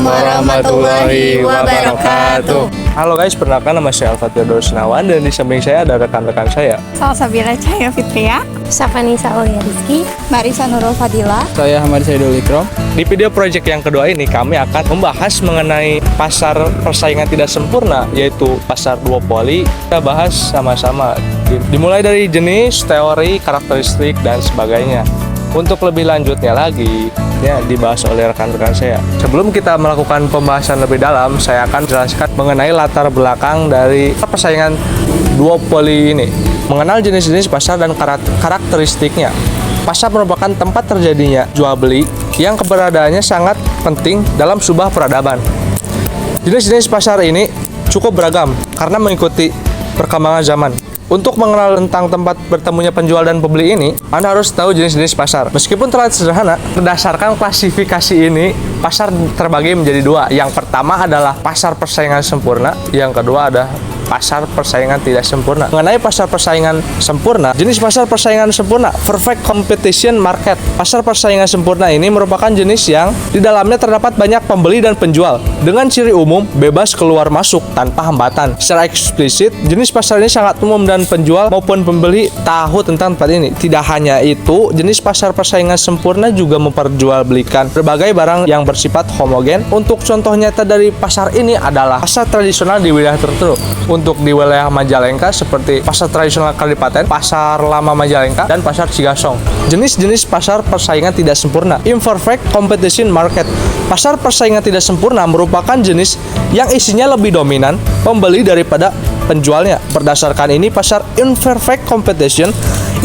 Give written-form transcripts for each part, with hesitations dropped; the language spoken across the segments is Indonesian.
warahmatullahi wabarakatuh. Halo guys, perkenalkan nama saya Al-Fatih Dosnawan dan di samping saya ada rekan-rekan saya. Salsabila Cahaya Fitria, Safanisa Aulia Rizky, Marisa Nurul Fadila. Saya Hamad Saidul Ikram. Di video project yang kedua ini kami akan membahas mengenai pasar persaingan tidak sempurna, yaitu pasar duopoli. Kita bahas sama-sama, dimulai dari jenis, teori, karakteristik, dan sebagainya. Untuk lebih lanjutnya lagi, ya dibahas oleh rekan-rekan saya. Sebelum kita melakukan pembahasan lebih dalam, saya akan jelaskan mengenai latar belakang dari persaingan duopoli ini. Mengenal jenis-jenis pasar dan karakteristiknya. Pasar merupakan tempat terjadinya jual beli yang keberadaannya sangat penting dalam sebuah peradaban. Jenis-jenis pasar ini cukup beragam karena mengikuti perkembangan zaman. Untuk mengenal tentang tempat bertemunya penjual dan pembeli ini, Anda harus tahu jenis-jenis pasar. Meskipun terlihat sederhana, berdasarkan klasifikasi ini, pasar terbagi menjadi dua. Yang pertama adalah pasar persaingan sempurna, yang kedua adalah pasar persaingan tidak sempurna. Mengenai pasar persaingan sempurna, jenis pasar persaingan sempurna, perfect competition market. Pasar persaingan sempurna ini merupakan jenis yang di dalamnya terdapat banyak pembeli dan penjual dengan ciri umum bebas keluar masuk tanpa hambatan. Secara eksplisit, jenis pasar ini sangat umum dan penjual maupun pembeli tahu tentang tempat ini. Tidak hanya itu, jenis pasar persaingan sempurna juga memperjualbelikan berbagai barang yang bersifat homogen. Untuk contoh nyata dari pasar ini adalah pasar tradisional di wilayah tertentu. Untuk di wilayah Majalengka seperti pasar tradisional Kadipaten, pasar lama Majalengka, dan pasar Cigasong. Jenis-jenis pasar persaingan tidak sempurna, imperfect competition market. Pasar persaingan tidak sempurna merupakan jenis yang isinya lebih dominan pembeli daripada penjualnya. Berdasarkan ini, pasar imperfect competition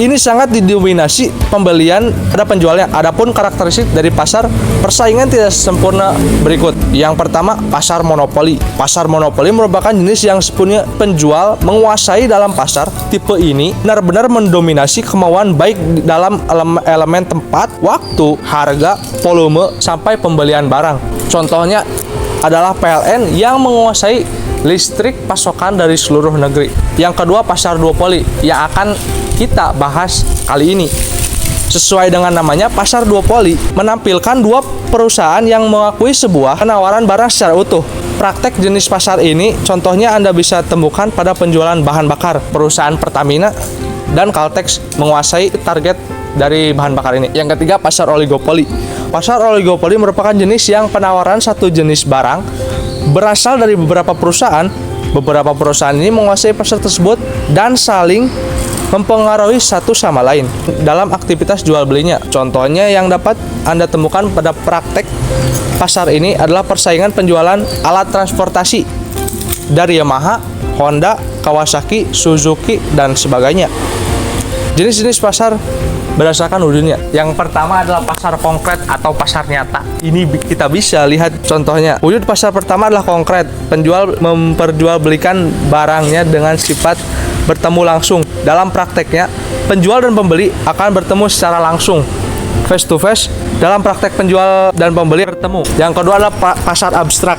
ini sangat didominasi pembelian pada penjualnya. Adapun karakteristik dari pasar persaingan tidak sempurna berikut. Yang pertama, pasar monopoli. Pasar monopoli merupakan jenis yang sepenuhnya penjual menguasai dalam pasar. Tipe ini benar-benar mendominasi kemauan baik dalam elemen tempat, waktu, harga, volume, sampai pembelian barang. Contohnya adalah PLN yang menguasai listrik pasokan dari seluruh negeri. Yang kedua, pasar duopoli yang akan kita bahas kali ini. Sesuai dengan namanya, pasar duopoli menampilkan dua perusahaan yang mengakui sebuah penawaran barang secara utuh. Praktek jenis pasar ini contohnya Anda bisa temukan pada penjualan bahan bakar. Perusahaan Pertamina dan Caltex menguasai target dari bahan bakar ini. Yang ketiga, pasar oligopoli. Pasar oligopoli merupakan jenis yang penawaran satu jenis barang berasal dari beberapa perusahaan. Beberapa perusahaan ini menguasai pasar tersebut dan saling mempengaruhi satu sama lain dalam aktivitas jual belinya. Contohnya yang dapat Anda temukan pada praktek pasar ini adalah persaingan penjualan alat transportasi dari Yamaha, Honda, Kawasaki, Suzuki, dan sebagainya. Jenis-jenis pasar berdasarkan wujudnya. Yang pertama adalah pasar konkret atau pasar nyata. Ini kita bisa lihat contohnya. Wujud pasar pertama adalah konkret. Penjual memperjualbelikan barangnya dengan sifat bertemu langsung. Dalam prakteknya, penjual dan pembeli akan bertemu secara langsung, face to face. Dalam praktek penjual dan pembeli bertemu. Yang kedua adalah pasar abstrak.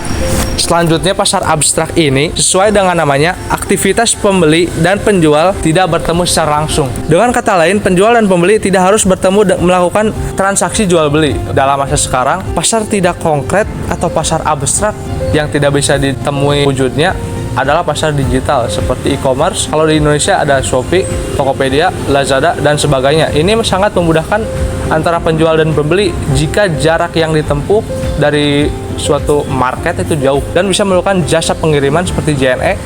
Selanjutnya, pasar abstrak ini sesuai dengan namanya, aktivitas pembeli dan penjual tidak bertemu secara langsung. Dengan kata lain, penjual dan pembeli tidak harus bertemu dan melakukan transaksi jual beli. Dalam masa sekarang, pasar tidak konkret atau pasar abstrak yang tidak bisa ditemui wujudnya adalah pasar digital seperti e-commerce. Kalau di Indonesia ada Shopee, Tokopedia, Lazada, dan sebagainya. Ini sangat memudahkan antara penjual dan pembeli jika jarak yang ditempuh dari suatu market itu jauh, dan bisa melakukan jasa pengiriman seperti JNE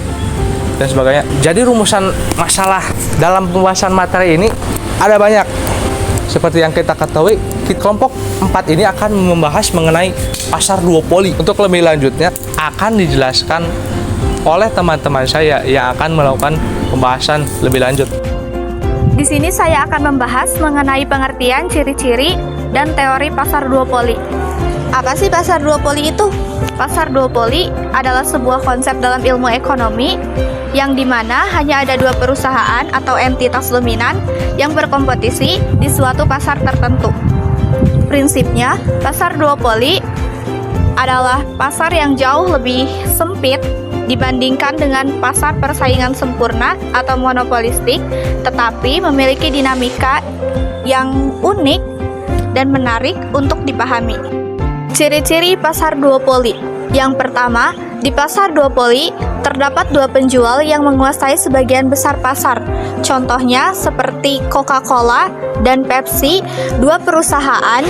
dan sebagainya. Jadi rumusan masalah dalam pembahasan materi ini ada banyak. Seperti yang kita ketahui, kelompok 4 ini akan membahas mengenai pasar duopoli. Untuk lebih lanjutnya akan dijelaskan oleh teman-teman saya yang akan melakukan pembahasan lebih lanjut. Di sini saya akan membahas mengenai pengertian, ciri-ciri, dan teori pasar duopoli. Apa sih pasar duopoli itu? Pasar duopoli adalah sebuah konsep dalam ilmu ekonomi yang dimana hanya ada dua perusahaan atau entitas dominan yang berkompetisi di suatu pasar tertentu. Prinsipnya, pasar duopoli adalah pasar yang jauh lebih sempit dibandingkan dengan pasar persaingan sempurna atau monopolistik, tetapi memiliki dinamika yang unik dan menarik untuk dipahami. Ciri-ciri pasar duopoli. Yang pertama, di pasar duopoli terdapat dua penjual yang menguasai sebagian besar pasar. Contohnya seperti Coca-Cola dan Pepsi, dua perusahaan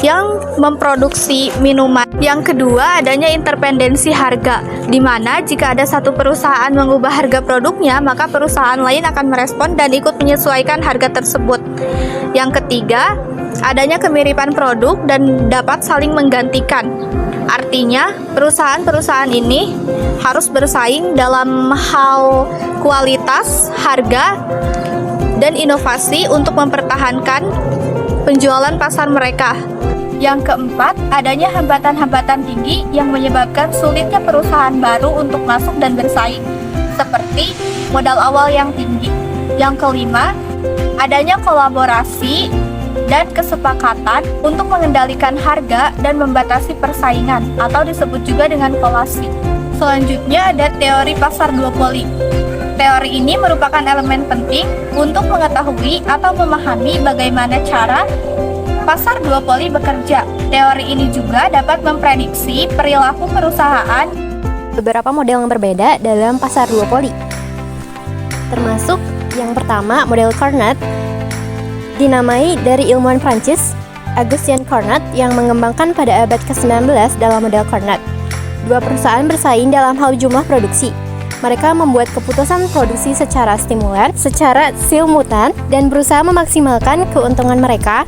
yang memproduksi minuman. Yang kedua, adanya intervensi harga, di mana jika ada satu perusahaan mengubah harga produknya, maka perusahaan lain akan merespon dan ikut menyesuaikan harga tersebut. Yang ketiga, adanya kemiripan produk dan dapat saling menggantikan. Artinya, perusahaan-perusahaan ini harus bersaing dalam hal kualitas, harga, dan inovasi untuk mempertahankan penjualan pasar mereka. Yang keempat, adanya hambatan-hambatan tinggi yang menyebabkan sulitnya perusahaan baru untuk masuk dan bersaing, seperti modal awal yang tinggi. Yang kelima, adanya kolaborasi dan kesepakatan untuk mengendalikan harga dan membatasi persaingan, atau disebut juga dengan kolasi. Selanjutnya ada teori pasar duopoli. Teori ini merupakan elemen penting untuk mengetahui atau memahami bagaimana cara pasar duopoli bekerja. Teori ini juga dapat memprediksi perilaku perusahaan. Beberapa model yang berbeda dalam pasar duopoli, termasuk yang pertama model Carnot, dinamai dari ilmuwan Prancis Auguste Carnot yang mengembangkan pada abad ke-19 dalam model Carnot. Dua perusahaan bersaing dalam hal jumlah produksi. Mereka membuat keputusan produksi secara stimulan, secara simultan, dan berusaha memaksimalkan keuntungan mereka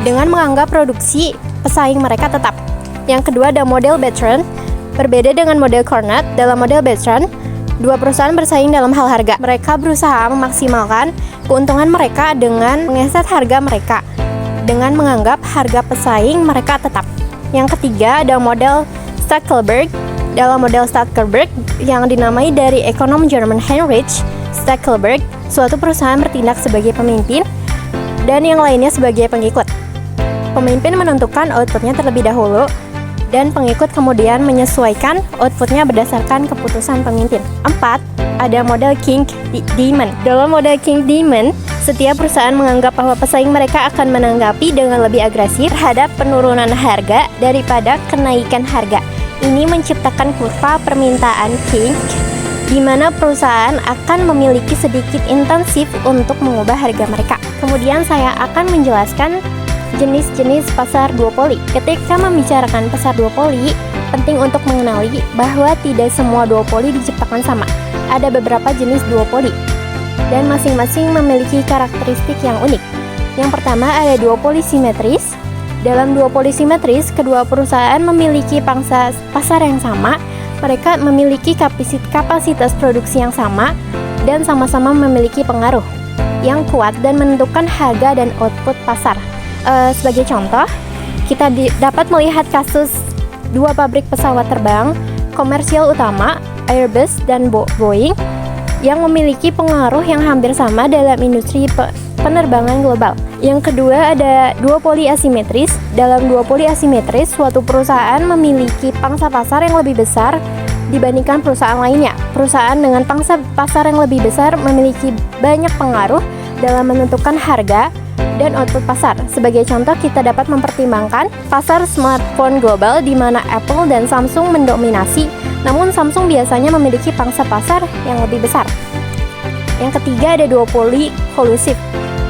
dengan menganggap produksi pesaing mereka tetap. Yang kedua ada model Bertrand. Berbeda dengan model Carnot, dalam model Bertrand, dua perusahaan bersaing dalam hal harga. Mereka berusaha memaksimalkan keuntungan mereka dengan mengeset harga mereka, dengan menganggap harga pesaing mereka tetap. Yang ketiga ada model Stackelberg. Dalam model Stackelberg yang dinamai dari ekonom Jerman Heinrich Stackelberg, suatu perusahaan bertindak sebagai pemimpin dan yang lainnya sebagai pengikut. Pemimpin menentukan outputnya terlebih dahulu dan pengikut kemudian menyesuaikan outputnya berdasarkan keputusan pemimpin. 4. Ada model King Diamond. Dalam model King Diamond, setiap perusahaan menganggap bahwa pesaing mereka akan menanggapi dengan lebih agresif terhadap penurunan harga daripada kenaikan harga. Ini menciptakan kurva permintaan King, di mana perusahaan akan memiliki sedikit intensif untuk mengubah harga mereka. Kemudian saya akan menjelaskan jenis-jenis pasar duopoli. Ketika membicarakan pasar duopoli, penting untuk mengenali bahwa tidak semua duopoli diciptakan sama. Ada beberapa jenis duopoli, dan masing-masing memiliki karakteristik yang unik. Yang pertama ada duopoli simetris. Dalam duopoli simetris, kedua perusahaan memiliki pangsa pasar yang sama, mereka memiliki kapasitas produksi yang sama, dan sama-sama memiliki pengaruh yang kuat dan menentukan harga dan output pasar. Sebagai contoh, kita dapat melihat kasus dua pabrik pesawat terbang komersial utama, Airbus dan Boeing, yang memiliki pengaruh yang hampir sama dalam industri penerbangan global. Yang kedua ada duopoli asimetris. Dalam duopoli asimetris, suatu perusahaan memiliki pangsa pasar yang lebih besar dibandingkan perusahaan lainnya. Perusahaan dengan pangsa pasar yang lebih besar memiliki banyak pengaruh dalam menentukan harga dan output pasar. Sebagai contoh, kita dapat mempertimbangkan pasar smartphone global di mana Apple dan Samsung mendominasi, namun Samsung biasanya memiliki pangsa pasar yang lebih besar. Yang ketiga ada duopoli kolusif.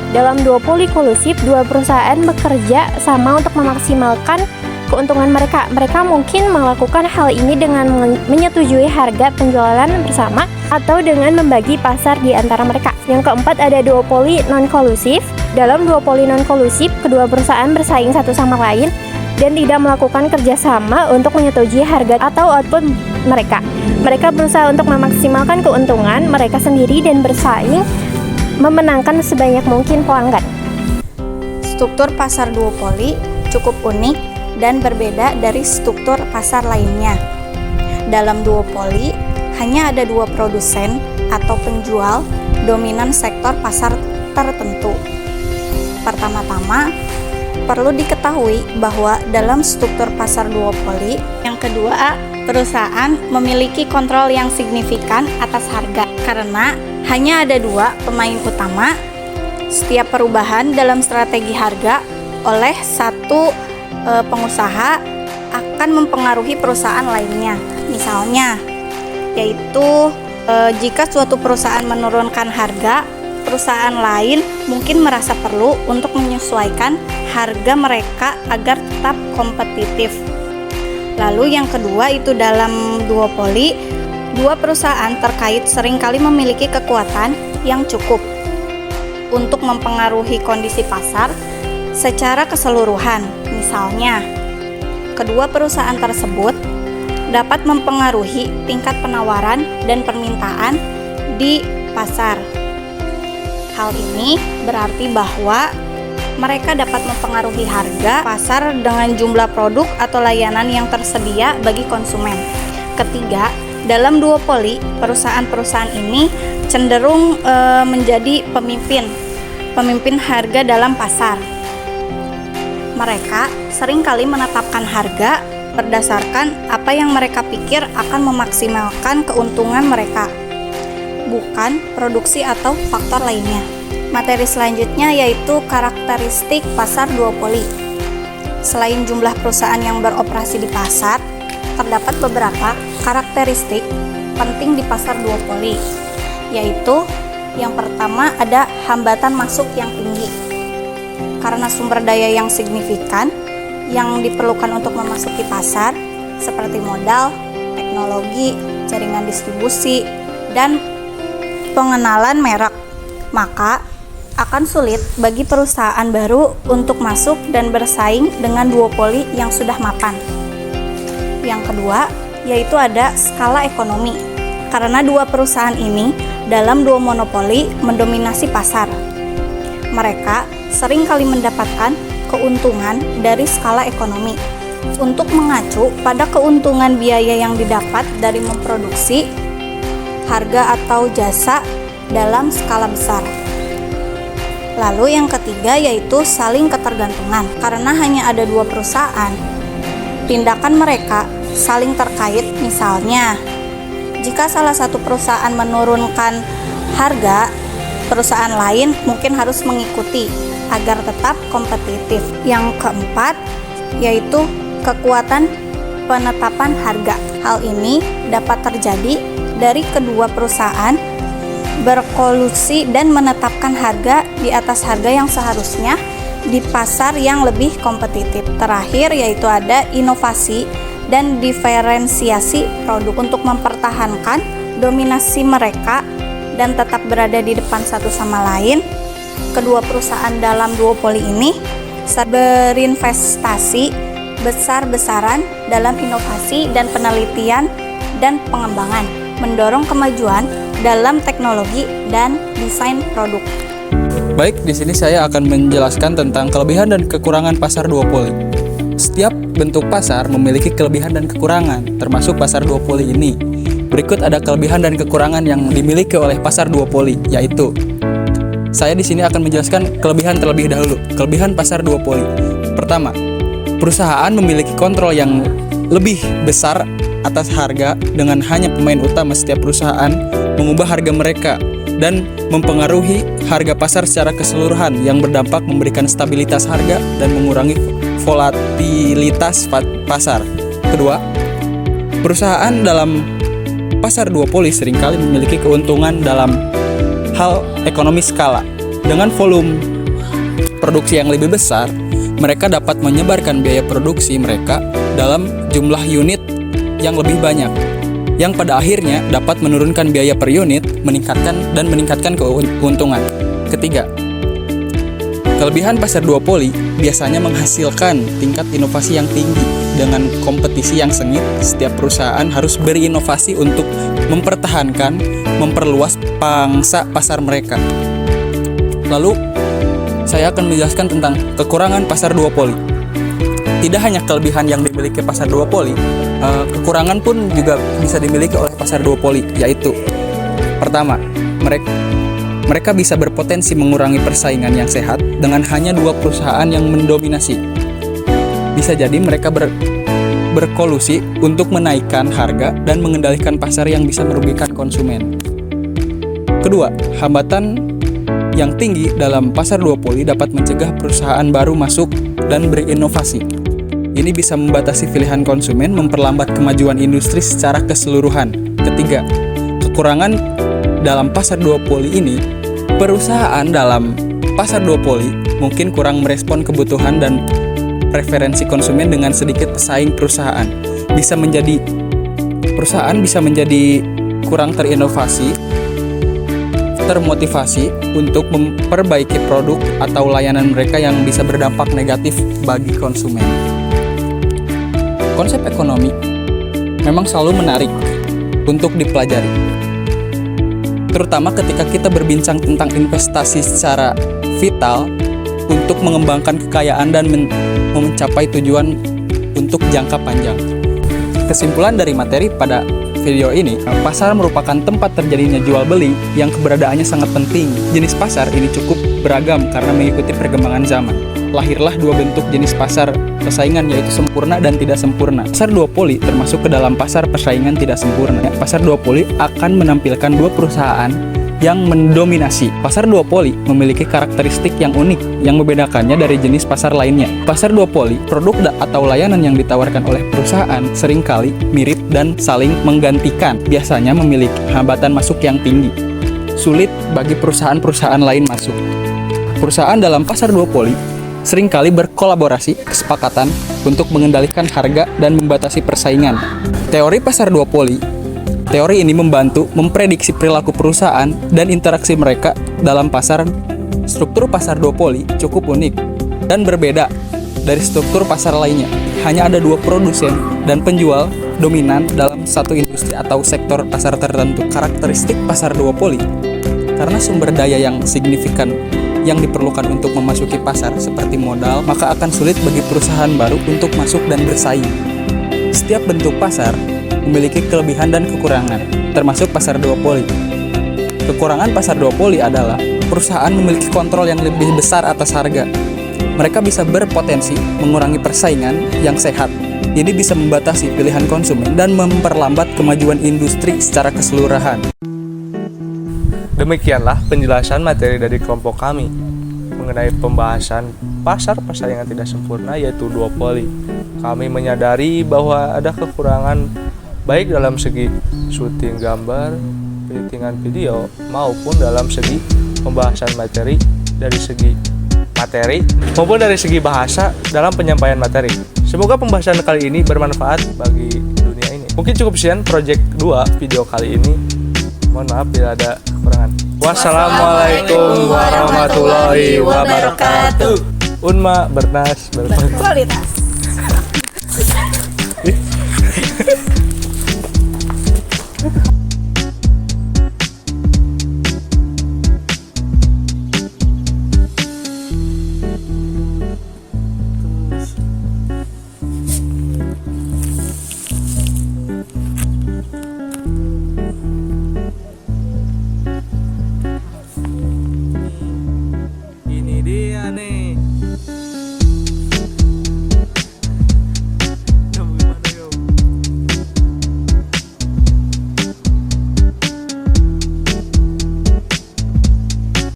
Dalam duopoli kolusif, dua perusahaan bekerja sama untuk memaksimalkan keuntungan mereka. Mereka mungkin melakukan hal ini dengan menyetujui harga penjualan bersama atau dengan membagi pasar di antara mereka. Yang keempat ada duopoli non-kolusif. Dalam duopoli non-kolusif, kedua perusahaan bersaing satu sama lain dan tidak melakukan kerjasama untuk menyetujui harga atau output mereka. Mereka berusaha untuk memaksimalkan keuntungan mereka sendiri dan bersaing memenangkan sebanyak mungkin pelanggan. Struktur pasar duopoli cukup unik dan berbeda dari struktur pasar lainnya. Dalam duopoli, hanya ada dua produsen atau penjual dominan sektor pasar tertentu. Pertama-tama, perlu diketahui bahwa dalam struktur pasar duopoli, yang kedua, perusahaan memiliki kontrol yang signifikan atas harga karena hanya ada dua pemain utama. Setiap perubahan dalam strategi harga oleh satu pengusaha akan mempengaruhi perusahaan lainnya. Misalnya, yaitu jika suatu perusahaan menurunkan harga, perusahaan lain mungkin merasa perlu untuk menyesuaikan harga mereka agar tetap kompetitif. Lalu yang kedua itu dalam duopoli, dua perusahaan terkait seringkali memiliki kekuatan yang cukup untuk mempengaruhi kondisi pasar secara keseluruhan. Misalnya, kedua perusahaan tersebut dapat mempengaruhi tingkat penawaran dan permintaan di pasar. Hal ini berarti bahwa mereka dapat mempengaruhi harga pasar dengan jumlah produk atau layanan yang tersedia bagi konsumen. Ketiga, dalam duopoli, perusahaan-perusahaan ini cenderung menjadi pemimpin harga dalam pasar. Mereka seringkali menetapkan harga berdasarkan apa yang mereka pikir akan memaksimalkan keuntungan mereka, bukan produksi atau faktor lainnya. Materi selanjutnya yaitu karakteristik pasar duopoli. Selain jumlah perusahaan yang beroperasi di pasar, terdapat beberapa karakteristik penting di pasar duopoli, yaitu yang pertama ada hambatan masuk yang tinggi. Karena sumber daya yang signifikan yang diperlukan untuk memasuki pasar seperti modal, teknologi, jaringan distribusi, dan pengenalan merek, maka akan sulit bagi perusahaan baru untuk masuk dan bersaing dengan duopoli yang sudah mapan. Yang kedua, yaitu ada skala ekonomi. Karena dua perusahaan ini dalam duomonopoli mendominasi pasar, mereka seringkali mendapatkan keuntungan dari skala ekonomi. Untuk mengacu pada keuntungan biaya yang didapat dari memproduksi harga atau jasa dalam skala besar. Lalu yang ketiga yaitu saling ketergantungan. Karena hanya ada dua perusahaan, tindakan mereka saling terkait. Misalnya, jika salah satu perusahaan menurunkan harga, perusahaan lain mungkin harus mengikuti agar tetap kompetitif. Yang keempat yaitu kekuatan penetapan harga. Hal ini dapat terjadi dari kedua perusahaan berkolusi dan menetapkan harga di atas harga yang seharusnya di pasar yang lebih kompetitif. Terakhir yaitu ada inovasi dan diferensiasi produk. Untuk mempertahankan dominasi mereka dan tetap berada di depan satu sama lain, kedua perusahaan dalam duopoli ini berinvestasi besar-besaran dalam inovasi dan penelitian dan pengembangan, mendorong kemajuan dalam teknologi dan desain produk. Baik, di sini saya akan menjelaskan tentang kelebihan dan kekurangan pasar duopoli. Setiap bentuk pasar memiliki kelebihan dan kekurangan, termasuk pasar duopoli ini. Berikut ada kelebihan dan kekurangan yang dimiliki oleh pasar duopoli, yaitu saya di sini akan menjelaskan kelebihan terlebih dahulu. Kelebihan pasar duopoli. Pertama, perusahaan memiliki kontrol yang lebih besar atas harga dengan hanya pemain utama setiap perusahaan mengubah harga mereka dan mempengaruhi harga pasar secara keseluruhan yang berdampak memberikan stabilitas harga dan mengurangi volatilitas pasar. Kedua, perusahaan dalam pasar duopoli seringkali memiliki keuntungan dalam hal ekonomi skala. Dengan volume produksi yang lebih besar, mereka dapat menyebarkan biaya produksi mereka dalam jumlah unit yang lebih banyak, yang pada akhirnya dapat menurunkan biaya per unit, meningkatkan keuntungan. Ketiga, kelebihan pasar duopoli biasanya menghasilkan tingkat inovasi yang tinggi. Dengan kompetisi yang sengit, setiap perusahaan harus berinovasi untuk memperluas pangsa pasar mereka. Lalu, saya akan menjelaskan tentang kekurangan pasar duopoli. Tidak hanya kelebihan yang dimiliki pasar duopoli, kekurangan pun juga bisa dimiliki oleh pasar duopoli, yaitu pertama, mereka bisa berpotensi mengurangi persaingan yang sehat dengan hanya dua perusahaan yang mendominasi. Bisa jadi mereka berkolusi untuk menaikkan harga dan mengendalikan pasar yang bisa merugikan konsumen. Kedua, hambatan yang tinggi dalam pasar duopoli dapat mencegah perusahaan baru masuk dan berinovasi. ini bisa membatasi pilihan konsumen, memperlambat kemajuan industri secara keseluruhan. Ketiga, kekurangan dalam pasar duopoli ini, perusahaan dalam pasar duopoli mungkin kurang merespon kebutuhan dan preferensi konsumen dengan sedikit pesaing perusahaan. Perusahaan bisa menjadi kurang terinovasi, termotivasi untuk memperbaiki produk atau layanan mereka yang bisa berdampak negatif bagi konsumen. Konsep ekonomi memang selalu menarik untuk dipelajari, terutama ketika kita berbincang tentang investasi secara vital untuk mengembangkan kekayaan dan mencapai tujuan untuk jangka panjang. Kesimpulan dari materi pada video ini, pasar merupakan tempat terjadinya jual beli yang keberadaannya sangat penting. Jenis pasar ini cukup beragam karena mengikuti perkembangan zaman. Lahirlah dua bentuk jenis pasar persaingan, yaitu sempurna dan tidak sempurna. Pasar duopoli termasuk ke dalam pasar persaingan tidak sempurna. Pasar duopoli akan menampilkan dua perusahaan yang mendominasi. Pasar duopoli memiliki karakteristik yang unik yang membedakannya dari jenis pasar lainnya. Pasar duopoli, produk atau layanan yang ditawarkan oleh perusahaan seringkali mirip dan saling menggantikan, biasanya memiliki hambatan masuk yang tinggi. Sulit bagi perusahaan-perusahaan lain masuk. Perusahaan dalam pasar duopoli seringkali berkolaborasi kesepakatan untuk mengendalikan harga dan membatasi persaingan. Teori pasar duopoli, teori ini membantu memprediksi perilaku perusahaan dan interaksi mereka dalam pasar. Struktur pasar duopoli cukup unik dan berbeda dari struktur pasar lainnya. Hanya ada dua produsen dan penjual dominan dalam satu industri atau sektor pasar tertentu. Karakteristik pasar duopoli, karena sumber daya yang signifikan yang diperlukan untuk memasuki pasar seperti modal, maka akan sulit bagi perusahaan baru untuk masuk dan bersaing. Setiap bentuk pasar memiliki kelebihan dan kekurangan, termasuk pasar duopoli. Kekurangan pasar duopoli adalah perusahaan memiliki kontrol yang lebih besar atas harga. Mereka bisa berpotensi mengurangi persaingan yang sehat. Ini bisa membatasi pilihan konsumen dan memperlambat kemajuan industri secara keseluruhan. Demikianlah penjelasan materi dari kelompok kami mengenai pembahasan pasar persaingan tidak sempurna, yaitu duopoli. Kami menyadari bahwa ada kekurangan baik dalam segi syuting gambar, editingan video, maupun dalam segi pembahasan materi dari segi materi maupun dari segi bahasa dalam penyampaian materi. Semoga pembahasan kali ini bermanfaat bagi dunia ini. Mungkin cukup sekian project 2 video kali ini. Mohon maaf bila ada kekurangan. Wassalamualaikum warahmatullahi wabarakatuh. Unma bernas berkualitas.